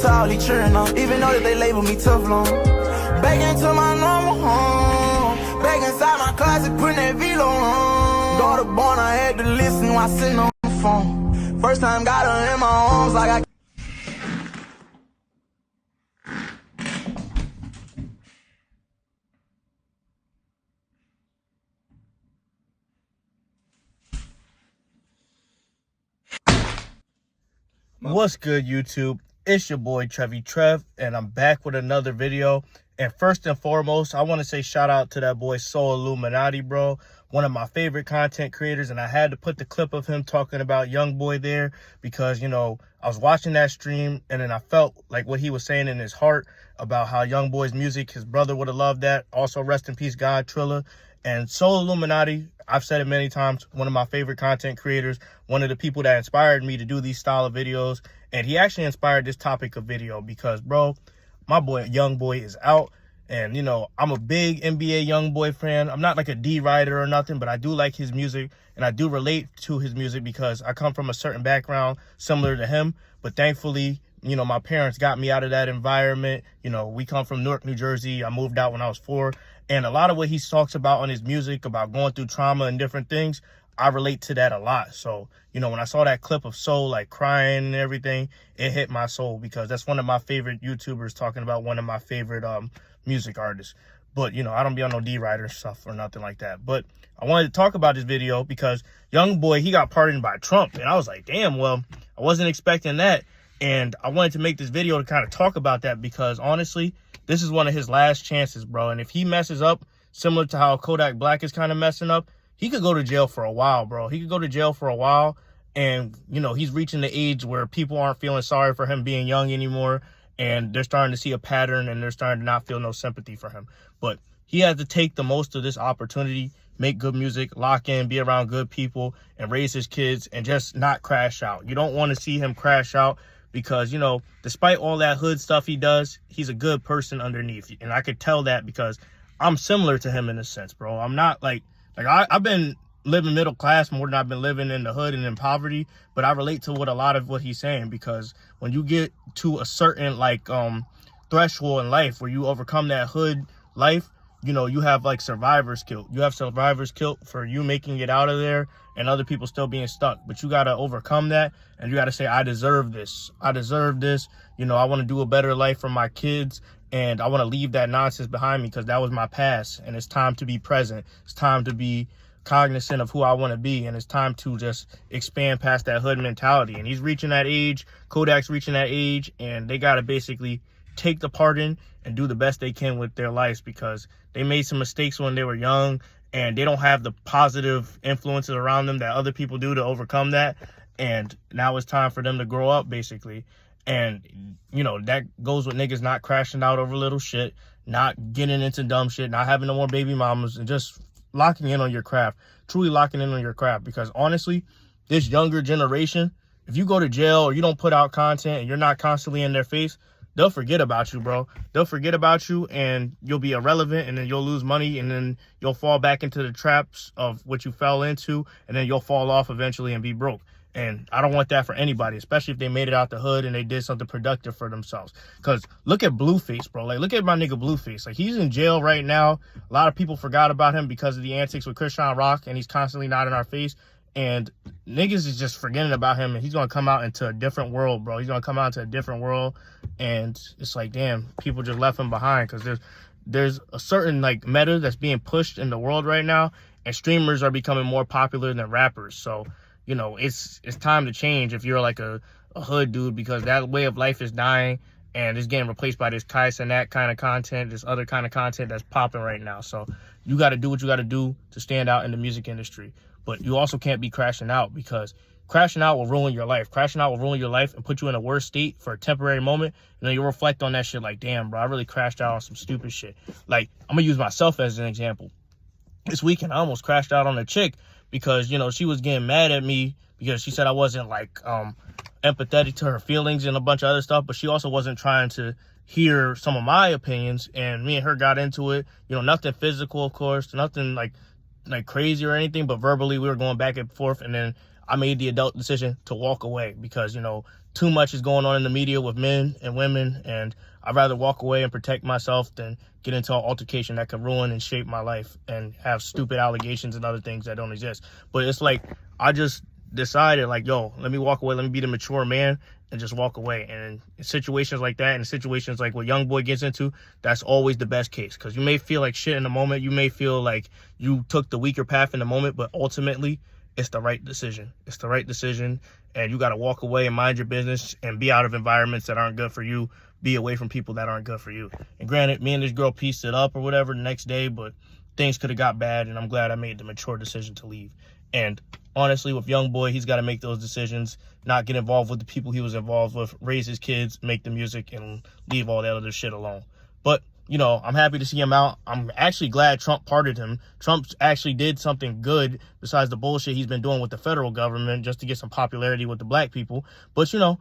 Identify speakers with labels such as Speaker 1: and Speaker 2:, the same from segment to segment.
Speaker 1: to all he cheering on, even though that they label me tough long. Back into my normal home, back inside my closet, putting that velo on. Daughter born, I had to listen while sitting on the phone. First time got her in my arms like I...
Speaker 2: What's good, YouTube? It's your boy Trevi Trev, and I'm back with another video. And first and foremost, I want to say shout out to that boy Soul Illuminati, bro. One of my favorite content creators, and I had to put the clip of him talking about YoungBoy there because, you know, I was watching that stream and then I felt like what he was saying in his heart about how YoungBoy's music, his brother would have loved that. Also, rest in peace, God Trilla. And Soul Illuminati, I've said it many times, one of my favorite content creators, one of the people that inspired me to do these style of videos. And he actually inspired this topic of video because, bro, my boy YoungBoy is out. And, you know, I'm a big NBA YoungBoy fan. I'm not like a D writer or nothing, but I do like his music. And I do relate to his music because I come from a certain background similar to him. But thankfully, you know, my parents got me out of that environment. You know, we come from Newark, New Jersey. I moved out when I was 4. And a lot of what he talks about on his music, about going through trauma and different things, I relate to that a lot. So, you know, when I saw that clip of Soul, like crying and everything, it hit my soul because that's one of my favorite YouTubers talking about one of my favorite music artists. But, you know, I don't be on no D-Writer stuff or nothing like that. But I wanted to talk about this video because YoungBoy, he got pardoned by Trump. And I was like, damn, well, I wasn't expecting that. And I wanted to make this video to kind of talk about that because, honestly, this is one of his last chances, bro. And if he messes up, similar to how Kodak Black is kind of messing up, he could go to jail for a while, bro. He could go to jail for a while. And, you know, he's reaching the age where people aren't feeling sorry for him being young anymore. And they're starting to see a pattern and they're starting to not feel no sympathy for him. But he has to take the most of this opportunity, make good music, lock in, be around good people, and raise his kids and just not crash out. You don't want to see him crash out because, you know, despite all that hood stuff he does, he's a good person underneath. And I could tell that because I'm similar to him in a sense, bro. I'm not like I've been living middle class more than I've been living in the hood and in poverty, but I relate to what a lot of what he's saying because when you get to a certain like threshold in life where you overcome that hood life, you know, you have like survivors killed. You have survivors killed for you making it out of there and other people still being stuck. But you got to overcome that and you got to say, I deserve this. I deserve this. You know, I want to do a better life for my kids and I want to leave that nonsense behind me because that was my past and it's time to be present. It's time to be cognizant of who I want to be and it's time to just expand past that hood mentality. And he's reaching that age. Kodak's reaching that age and they got to basically take the pardon and do the best they can with their lives because they made some mistakes when they were young and they don't have the positive influences around them that other people do to overcome that. And now it's time for them to grow up, basically. And, you know, that goes with niggas not crashing out over little shit, not getting into dumb shit, not having no more baby mamas, and just locking in on your craft, truly locking in on your craft. Because honestly, this younger generation, if you go to jail or you don't put out content and you're not constantly in their face, they'll forget about you, bro. They'll forget about you and you'll be irrelevant and then you'll lose money and then you'll fall back into the traps of what you fell into and then you'll fall off eventually and be broke. And I don't want that for anybody, especially if they made it out the hood and they did something productive for themselves. Because look at Blueface, bro. Like, look at my nigga Blueface. Like, he's in jail right now. A lot of people forgot about him because of the antics with Christian Rock and he's constantly not in our face. And niggas is just forgetting about him and he's going to come out into a different world, bro. He's going to come out into a different world. And it's like, damn, people just left him behind because there's a certain like meta that's being pushed in the world right now. And streamers are becoming more popular than rappers. So, you know, it's time to change if you're like a hood dude because that way of life is dying and it's getting replaced by this Kais and that kind of content, this other kind of content that's popping right now. So you got to do what you got to do to stand out in the music industry. But you also can't be crashing out because crashing out will ruin your life. Crashing out will ruin your life and put you in a worse state for a temporary moment. And then you'll reflect on that shit like, damn, bro, I really crashed out on some stupid shit. Like, I'm going to use myself as an example. This weekend, I almost crashed out on a chick because, you know, she was getting mad at me because she said I wasn't, like, empathetic to her feelings and a bunch of other stuff. But she also wasn't trying to hear some of my opinions. And me and her got into it. You know, nothing physical, of course. Nothing, like crazy or anything, but verbally we were going back and forth. And then I made the adult decision to walk away because, you know, too much is going on in the media with men and women, and I'd rather walk away and protect myself than get into an altercation that could ruin and shape my life and have stupid allegations and other things that don't exist. But it's like, I just decided, like, yo, let me walk away, let me be the mature man and just walk away. And in situations like that, and situations like what YoungBoy gets into, that's always the best case, because you may feel like shit in the moment, you may feel like you took the weaker path in the moment, but ultimately it's the right decision. It's the right decision, and you got to walk away and mind your business and be out of environments that aren't good for you. Be away from people that aren't good for you. And granted, me and this girl pieced it up or whatever the next day, but things could have got bad, and I'm glad I made the mature decision to leave. And honestly, with YoungBoy, he's got to make those decisions, not get involved with the people he was involved with, raise his kids, make the music, and leave all that other shit alone. But, you know, I'm happy to see him out. I'm actually glad Trump pardoned him. Trump actually did something good besides the bullshit he's been doing with the federal government just to get some popularity with the black people. But, you know,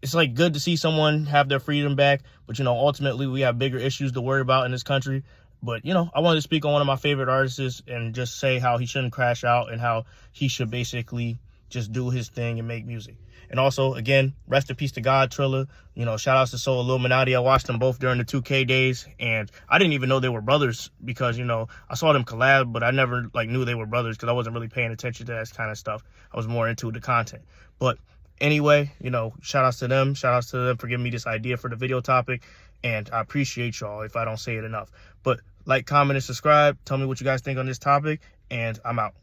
Speaker 2: it's like good to see someone have their freedom back. But, you know, ultimately we have bigger issues to worry about in this country. But, you know, I wanted to speak on one of my favorite artists and just say how he shouldn't crash out and how he should basically just do his thing and make music. And also, again, rest in peace to God, Trilla. You know, shout outs to Soul Illuminati. I watched them both during the 2K days, and I didn't even know they were brothers because, you know, I saw them collab, but I never, like, knew they were brothers because I wasn't really paying attention to that kind of stuff. I was more into the content. But anyway, you know, shout outs to them. Shout outs to them for giving me this idea for the video topic, and I appreciate y'all if I don't say it enough. But like, comment, and subscribe. Tell me what you guys think on this topic, and I'm out.